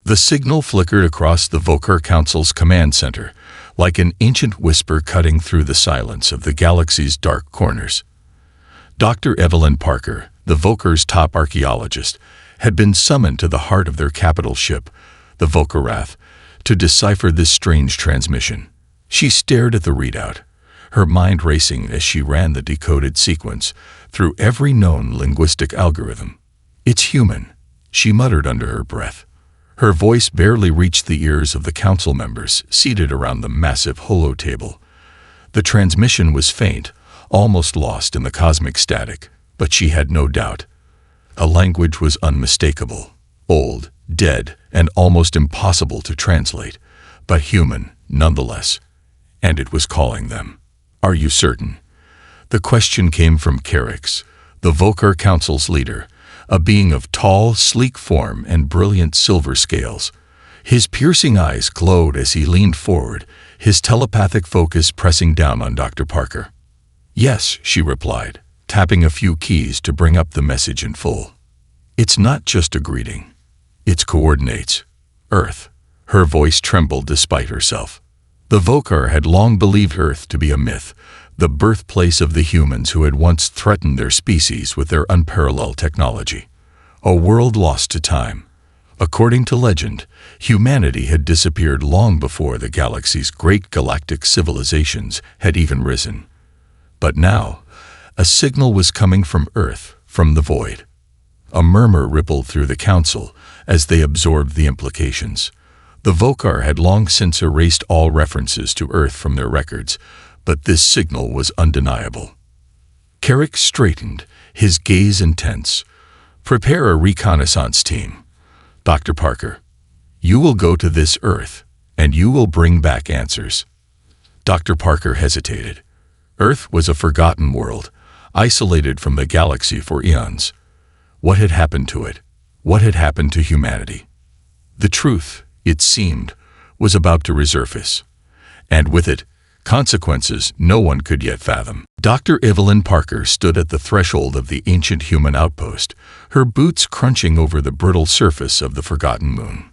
The signal flickered across the Vokar Council's command center, like an ancient whisper cutting through the silence of the galaxy's dark corners. Dr. Evelyn Parker, the Vokar's top archaeologist, had been summoned to the heart of their capital ship, the Vokarath, to decipher this strange transmission. She stared at the readout, her mind racing as she ran the decoded sequence through every known linguistic algorithm. "It's human," she muttered under her breath. Her voice barely reached the ears of the council members seated around the massive holo-table. The transmission was faint, almost lost in the cosmic static, but she had no doubt. A language was unmistakable, old, dead, and almost impossible to translate, but human nonetheless. And it was calling them. "Are you certain?" The question came from Kerix, the Vokar Council's leader, a being of tall, sleek form and brilliant silver scales. His piercing eyes glowed as he leaned forward, his telepathic focus pressing down on Dr. Parker. "Yes," she replied, tapping a few keys to bring up the message in full. "It's not just a greeting. It's coordinates. Earth." Her voice trembled despite herself. The Vokar had long believed Earth to be a myth, the birthplace of the humans who had once threatened their species with their unparalleled technology. A world lost to time. According to legend, humanity had disappeared long before the galaxy's great galactic civilizations had even risen. But now, a signal was coming from Earth, from the void. A murmur rippled through the council as they absorbed the implications. The Vokar had long since erased all references to Earth from their records, but this signal was undeniable. Kerix straightened, his gaze intense. "Prepare a reconnaissance team. Dr. Parker, you will go to this Earth, and you will bring back answers." Dr. Parker hesitated. Earth was a forgotten world, isolated from the galaxy for eons. What had happened to it? What had happened to humanity? The truth, it seemed, was about to resurface. And with it, consequences no one could yet fathom. Dr. Evelyn Parker stood at the threshold of the ancient human outpost, her boots crunching over the brittle surface of the forgotten moon.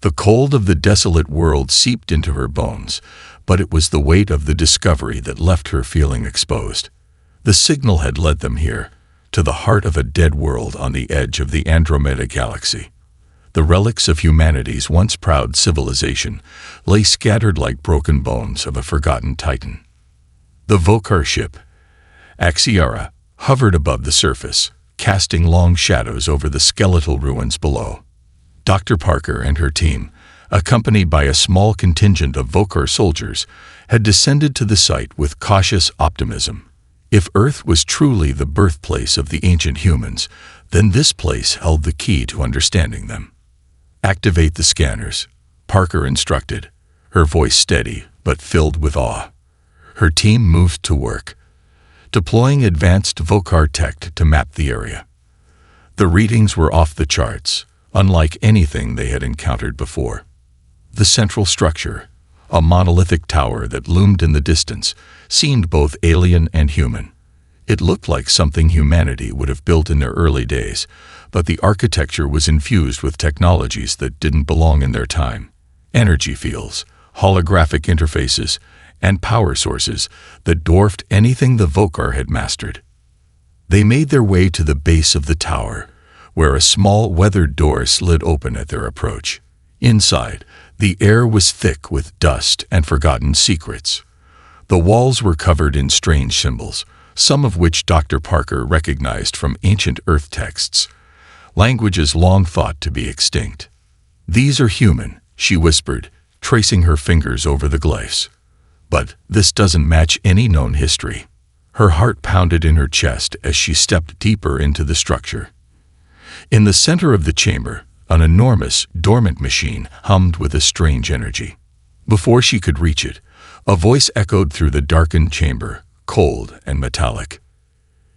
The cold of the desolate world seeped into her bones, but it was the weight of the discovery that left her feeling exposed. The signal had led them here, to the heart of a dead world on the edge of the Andromeda galaxy. The relics of humanity's once proud civilization lay scattered like broken bones of a forgotten titan. The Vokar ship, Axiara, hovered above the surface, casting long shadows over the skeletal ruins below. Dr. Parker and her team, accompanied by a small contingent of Vokar soldiers, had descended to the site with cautious optimism. If Earth was truly the birthplace of the ancient humans, then this place held the key to understanding them. "Activate the scanners," Parker instructed, her voice steady but filled with awe. Her team moved to work, deploying advanced Vokar tech to map the area. The readings were off the charts, unlike anything they had encountered before. The central structure, a monolithic tower that loomed in the distance, seemed both alien and human. It looked like something humanity would have built in their early days, but the architecture was infused with technologies that didn't belong in their time. Energy fields, holographic interfaces, and power sources that dwarfed anything the Vokar had mastered. They made their way to the base of the tower, where a small weathered door slid open at their approach. Inside, the air was thick with dust and forgotten secrets. The walls were covered in strange symbols, some of which Dr. Parker recognized from ancient Earth texts, languages long thought to be extinct. "These are human," she whispered, tracing her fingers over the glyphs. "But this doesn't match any known history." Her heart pounded in her chest as she stepped deeper into the structure. In the center of the chamber, an enormous, dormant machine hummed with a strange energy. Before she could reach it, a voice echoed through the darkened chamber, cold and metallic.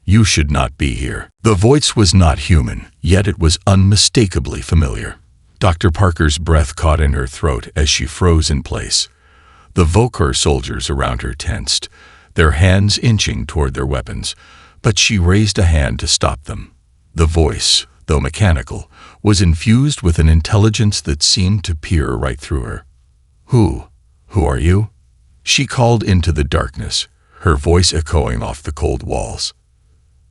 "You should not be here." The voice was not human, yet it was unmistakably familiar. Dr. Parker's breath caught in her throat as she froze in place. The Vokar soldiers around her tensed, their hands inching toward their weapons, but she raised a hand to stop them. The voice, though mechanical, was infused with an intelligence that seemed to peer right through her. Who are you?" she called into the darkness, her voice echoing off the cold walls.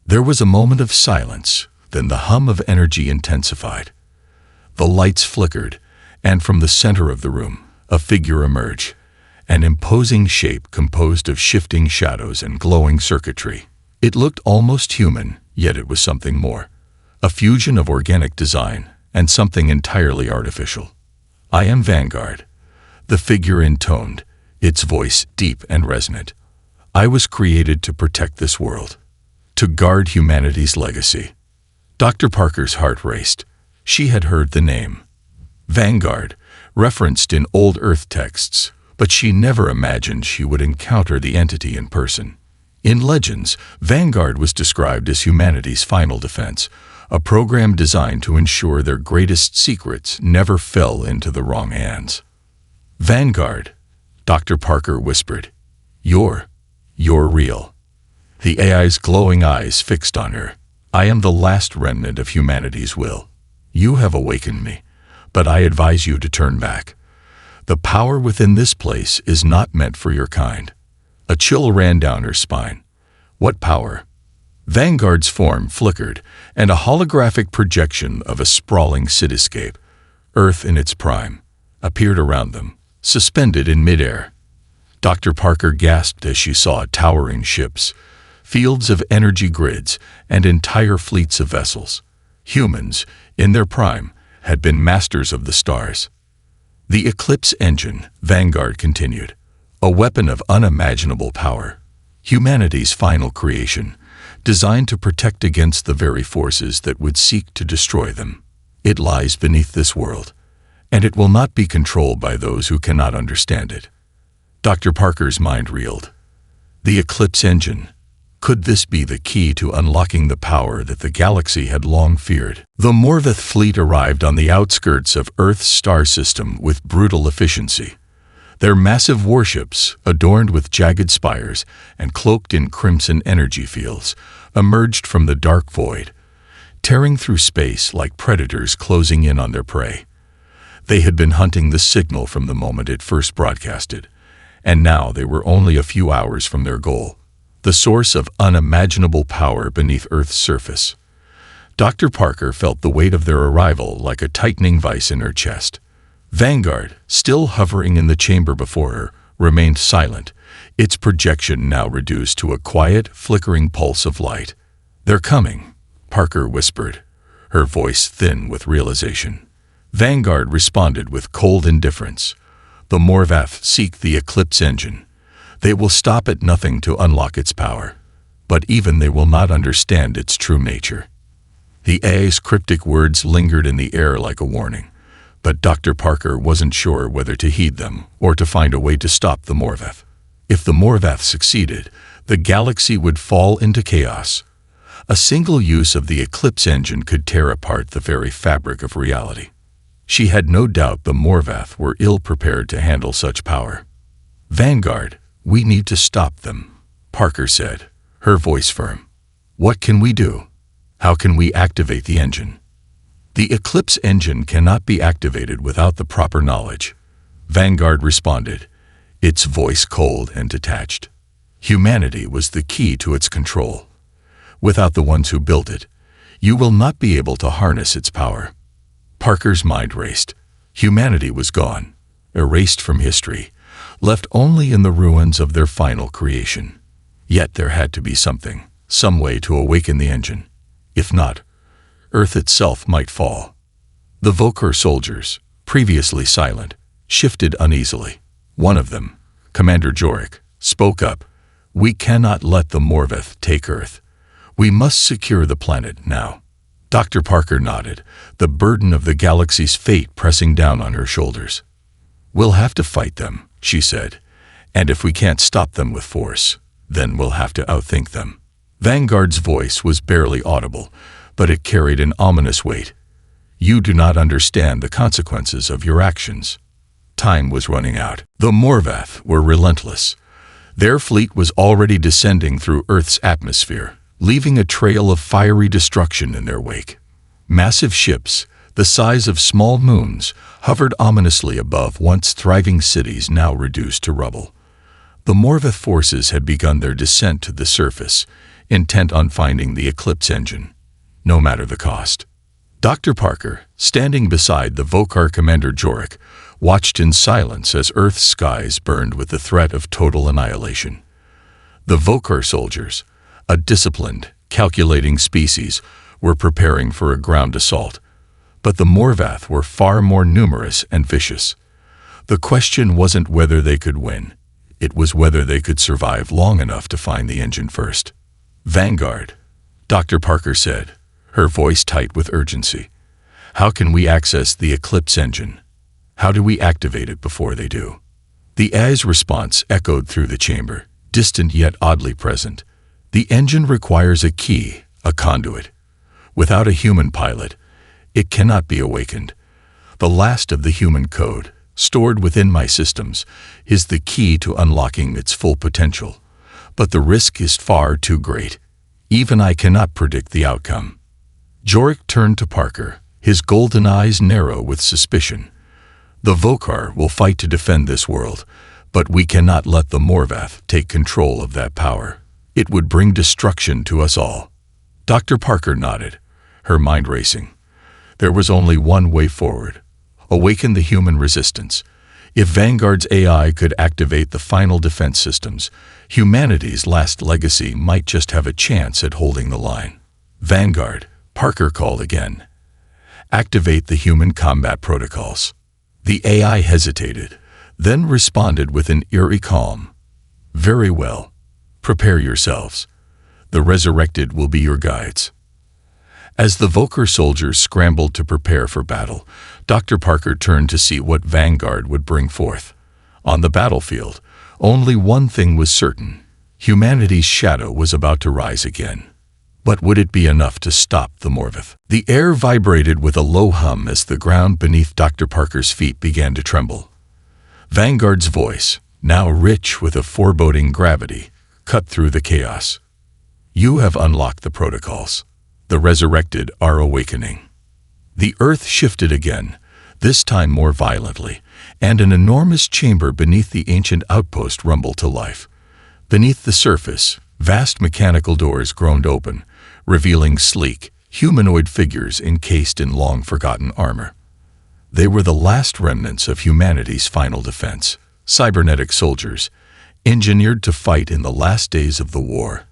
There was a moment of silence, then the hum of energy intensified. The lights flickered, and from the center of the room, a figure emerged, an imposing shape composed of shifting shadows and glowing circuitry. It looked almost human, yet it was something more, a fusion of organic design and something entirely artificial. "I am Vanguard," the figure intoned, its voice deep and resonant. "I was created to protect this world, to guard humanity's legacy." Dr. Parker's heart raced. She had heard the name Vanguard, referenced in old Earth texts, but she never imagined she would encounter the entity in person. In legends, Vanguard was described as humanity's final defense, a program designed to ensure their greatest secrets never fell into the wrong hands. "Vanguard," Dr. Parker whispered. You're real." The AI's glowing eyes fixed on her. "I am the last remnant of humanity's will. You have awakened me, but I advise you to turn back. The power within this place is not meant for your kind." A chill ran down her spine. "What power?" Vanguard's form flickered, and a holographic projection of a sprawling cityscape, Earth in its prime, appeared around them, suspended in midair. Dr. Parker gasped as she saw towering ships, fields of energy grids, and entire fleets of vessels. Humans, in their prime, had been masters of the stars. "The Eclipse engine," Vanguard continued, "a weapon of unimaginable power. Humanity's final creation, designed to protect against the very forces that would seek to destroy them. It lies beneath this world, and it will not be controlled by those who cannot understand it." Dr. Parker's mind reeled. The Eclipse engine. Could this be the key to unlocking the power that the galaxy had long feared? The Morveth fleet arrived on the outskirts of Earth's star system with brutal efficiency. Their massive warships, adorned with jagged spires and cloaked in crimson energy fields, emerged from the dark void, tearing through space like predators closing in on their prey. They had been hunting the signal from the moment it first broadcasted, and now they were only a few hours from their goal, the source of unimaginable power beneath Earth's surface. Dr. Parker felt the weight of their arrival like a tightening vice in her chest. Vanguard, still hovering in the chamber before her, remained silent, its projection now reduced to a quiet, flickering pulse of light. "They're coming," Parker whispered, her voice thin with realization. Vanguard responded with cold indifference. "The Morvath seek the Eclipse engine. They will stop at nothing to unlock its power, but even they will not understand its true nature." The AI's cryptic words lingered in the air like a warning, but Dr. Parker wasn't sure whether to heed them or to find a way to stop the Morvath. If the Morvath succeeded, the galaxy would fall into chaos. A single use of the Eclipse engine could tear apart the very fabric of reality. She had no doubt the Morvath were ill-prepared to handle such power. "Vanguard, we need to stop them," Parker said, her voice firm. "What can we do? How can we activate the engine?" "The Eclipse engine cannot be activated without the proper knowledge," Vanguard responded, its voice cold and detached. "Humanity was the key to its control. Without the ones who built it, you will not be able to harness its power." Parker's mind raced. Humanity was gone, erased from history, left only in the ruins of their final creation. Yet there had to be something, some way to awaken the engine. If not, Earth itself might fall. The Vokher soldiers, previously silent, shifted uneasily. One of them, Commander Jorik, spoke up. "We cannot let the Morvath take Earth. We must secure the planet now." Dr. Parker nodded, the burden of the galaxy's fate pressing down on her shoulders. "We'll have to fight them," she said, "and if we can't stop them with force, then we'll have to outthink them." Vanguard's voice was barely audible, but it carried an ominous weight. "You do not understand the consequences of your actions." Time was running out. The Morvath were relentless. Their fleet was already descending through Earth's atmosphere, leaving a trail of fiery destruction in their wake. Massive ships, the size of small moons, hovered ominously above once thriving cities now reduced to rubble. The Morveth forces had begun their descent to the surface, intent on finding the Eclipse engine, no matter the cost. Dr. Parker, standing beside the Vokar Commander Jorik, watched in silence as Earth's skies burned with the threat of total annihilation. The Vokar soldiers, a disciplined, calculating species, were preparing for a ground assault, but the Morvath were far more numerous and vicious. The question wasn't whether they could win, it was whether they could survive long enough to find the engine first. "Vanguard," Dr. Parker said, her voice tight with urgency. "How can we access the Eclipse engine? How do we activate it before they do?" The AI's response echoed through the chamber, distant yet oddly present. "The engine requires a key, a conduit. Without a human pilot, it cannot be awakened. The last of the human code, stored within my systems, is the key to unlocking its full potential. But the risk is far too great. Even I cannot predict the outcome." Jorik turned to Parker, his golden eyes narrow with suspicion. "The Vokar will fight to defend this world, but we cannot let the Morvath take control of that power. It would bring destruction to us all." Dr. Parker nodded, her mind racing. There was only one way forward: awaken the human resistance. If Vanguard's AI could activate the final defense systems, humanity's last legacy might just have a chance at holding the line. "Vanguard," Parker called again. "Activate the human combat protocols." The AI hesitated, then responded with an eerie calm. "Very well. Prepare yourselves. The resurrected will be your guides." As the Vokar soldiers scrambled to prepare for battle, Dr. Parker turned to see what Vanguard would bring forth. On the battlefield, only one thing was certain: humanity's shadow was about to rise again. But would it be enough to stop the Morvath? The air vibrated with a low hum as the ground beneath Dr. Parker's feet began to tremble. Vanguard's voice, now rich with a foreboding gravity, cut through the chaos. "You have unlocked the protocols. The resurrected are awakening." The earth shifted again, this time more violently, and an enormous chamber beneath the ancient outpost rumbled to life. Beneath the surface, vast mechanical doors groaned open, revealing sleek, humanoid figures encased in long-forgotten armor. They were the last remnants of humanity's final defense, cybernetic soldiers, engineered to fight in the last days of the war,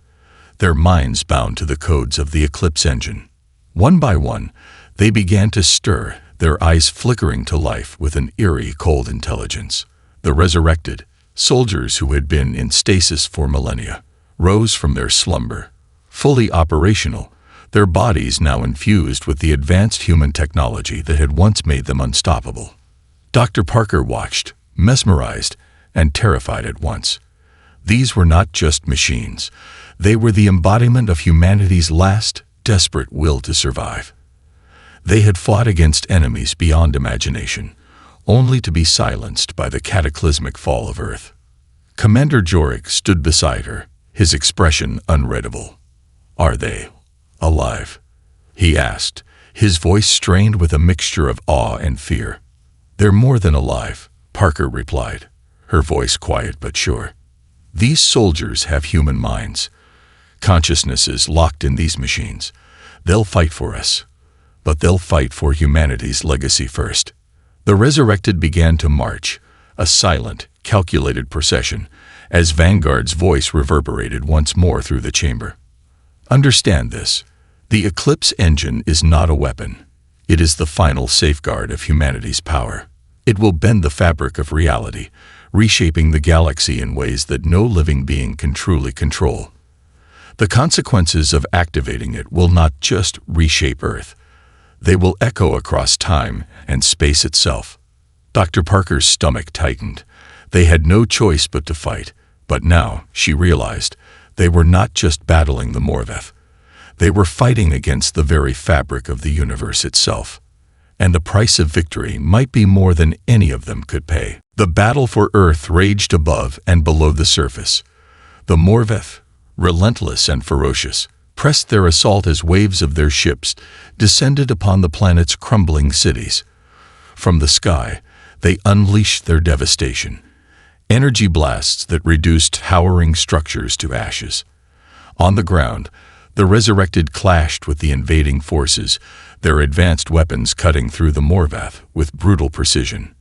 their minds bound to the codes of the Eclipse engine. One by one, they began to stir, their eyes flickering to life with an eerie, cold intelligence. The resurrected, soldiers who had been in stasis for millennia, rose from their slumber, fully operational, their bodies now infused with the advanced human technology that had once made them unstoppable. Dr. Parker watched, mesmerized and terrified at once. These were not just machines. They were the embodiment of humanity's last, desperate will to survive. They had fought against enemies beyond imagination, only to be silenced by the cataclysmic fall of Earth. Commander Jorik stood beside her, his expression unreadable. "Are they alive?" he asked, his voice strained with a mixture of awe and fear. "They're more than alive," Parker replied, her voice quiet but sure. "These soldiers have human minds, consciousnesses locked in these machines. They'll fight for us, but they'll fight for humanity's legacy first." The resurrected began to march, a silent, calculated procession, as Vanguard's voice reverberated once more through the chamber. "Understand this. The Eclipse engine is not a weapon. It is the final safeguard of humanity's power. It will bend the fabric of reality, reshaping the galaxy in ways that no living being can truly control. The consequences of activating it will not just reshape Earth. They will echo across time and space itself." Dr. Parker's stomach tightened. They had no choice but to fight, but now, she realized, they were not just battling the Morvath. They were fighting against the very fabric of the universe itself. And the price of victory might be more than any of them could pay. The battle for Earth raged above and below the surface. The Morvath, relentless and ferocious, pressed their assault as waves of their ships descended upon the planet's crumbling cities. From the sky, they unleashed their devastation, energy blasts that reduced towering structures to ashes. On the ground, the resurrected clashed with the invading forces, their advanced weapons cutting through the Morvath with brutal precision.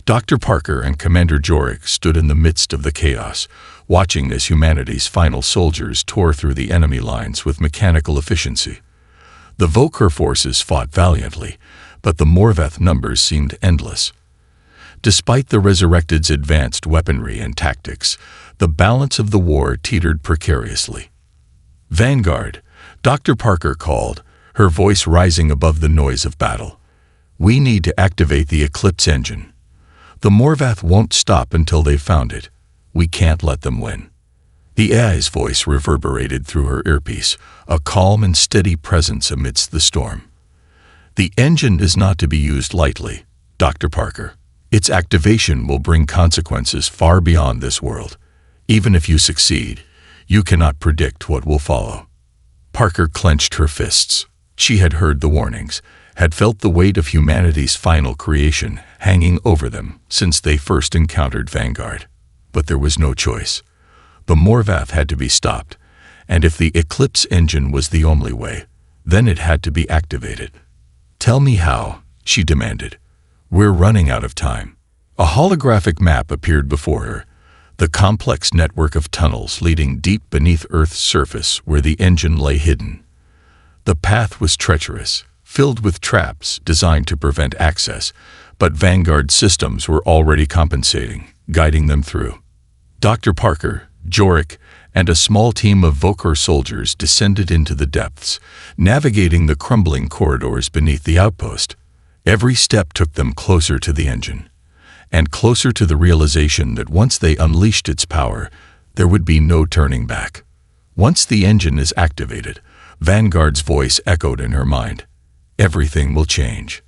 Dr. Parker and Commander Jorik stood in the midst of the chaos, watching as humanity's final soldiers tore through the enemy lines with mechanical efficiency. The Vokher forces fought valiantly, but the Morvath numbers seemed endless. Despite the Resurrected's advanced weaponry and tactics, the balance of the war teetered precariously. "Vanguard," Dr. Parker called, her voice rising above the noise of battle. "We need to activate the Eclipse engine. The Morvath won't stop until they've found it. We can't let them win." The AI's voice reverberated through her earpiece, a calm and steady presence amidst the storm. "The engine is not to be used lightly, Dr. Parker. Its activation will bring consequences far beyond this world. Even if you succeed, you cannot predict what will follow." Parker clenched her fists. She had heard the warnings, had felt the weight of humanity's final creation hanging over them since they first encountered Vanguard. But there was no choice. The Morvath had to be stopped, and if the Eclipse engine was the only way, then it had to be activated. "Tell me how," she demanded. "We're running out of time." A holographic map appeared before her, the complex network of tunnels leading deep beneath Earth's surface where the engine lay hidden. The path was treacherous, filled with traps designed to prevent access, but Vanguard's systems were already compensating, guiding them through. Dr. Parker, Jorik, and a small team of Vokher soldiers descended into the depths, navigating the crumbling corridors beneath the outpost. Every step took them closer to the engine, and closer to the realization that once they unleashed its power, there would be no turning back. "Once the engine is activated," Vanguard's voice echoed in her mind, "everything will change.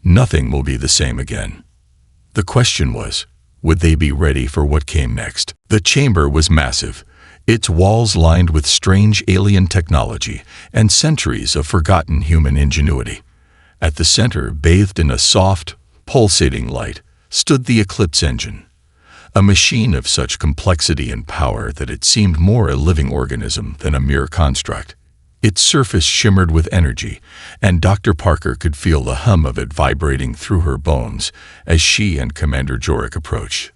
Nothing will be the same again." The question was, would they be ready for what came next? The chamber was massive, its walls lined with strange alien technology and centuries of forgotten human ingenuity. At the center, bathed in a soft, pulsating light, stood the Eclipse engine, a machine of such complexity and power that it seemed more a living organism than a mere construct. Its surface shimmered with energy, and Dr. Parker could feel the hum of it vibrating through her bones as she and Commander Jorik approached.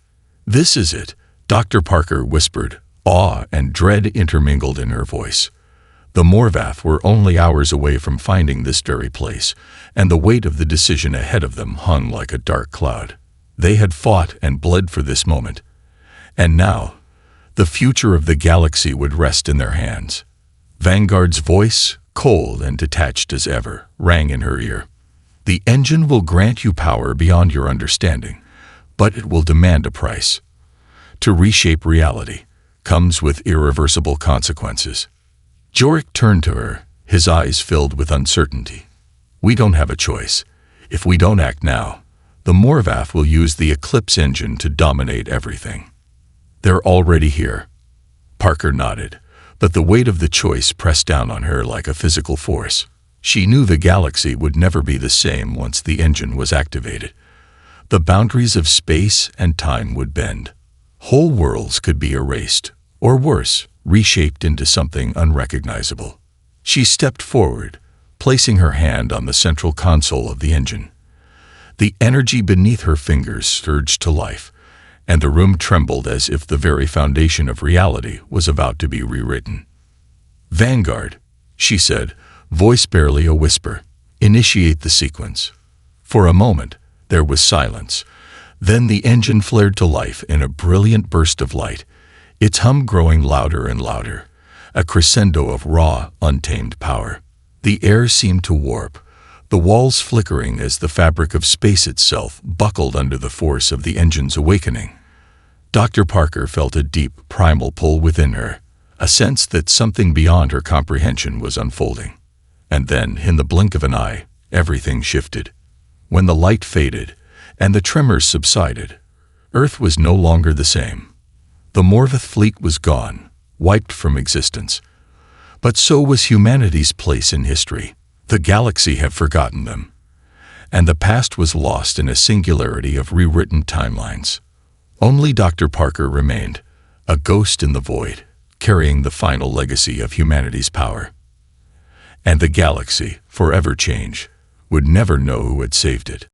"This is it," Dr. Parker whispered, awe and dread intermingled in her voice. The Morvath were only hours away from finding this very place, and the weight of the decision ahead of them hung like a dark cloud. They had fought and bled for this moment, and now, the future of the galaxy would rest in their hands. Vanguard's voice, cold and detached as ever, rang in her ear. "The engine will grant you power beyond your understanding, but it will demand a price. To reshape reality comes with irreversible consequences." Jorik turned to her, his eyes filled with uncertainty. "We don't have a choice. If we don't act now, the Morvath will use the Eclipse engine to dominate everything." "They're already here." Parker nodded, but the weight of the choice pressed down on her like a physical force. She knew the galaxy would never be the same once the engine was activated. The boundaries of space and time would bend. Whole worlds could be erased, or worse, reshaped into something unrecognizable. She stepped forward, placing her hand on the central console of the engine. The energy beneath her fingers surged to life, and the room trembled as if the very foundation of reality was about to be rewritten. "Vanguard," she said, voice barely a whisper, "initiate the sequence." For a moment, there was silence. Then the engine flared to life in a brilliant burst of light, its hum growing louder and louder, a crescendo of raw, untamed power. The air seemed to warp, the walls flickering as the fabric of space itself buckled under the force of the engine's awakening. Dr. Parker felt a deep, primal pull within her, a sense that something beyond her comprehension was unfolding. And then, in the blink of an eye, everything shifted. When the light faded, and the tremors subsided, Earth was no longer the same. The Morvath fleet was gone, wiped from existence. But so was humanity's place in history. The galaxy had forgotten them, and the past was lost in a singularity of rewritten timelines. Only Dr. Parker remained, a ghost in the void, carrying the final legacy of humanity's power. And the galaxy, forever changed, would never know who had saved it.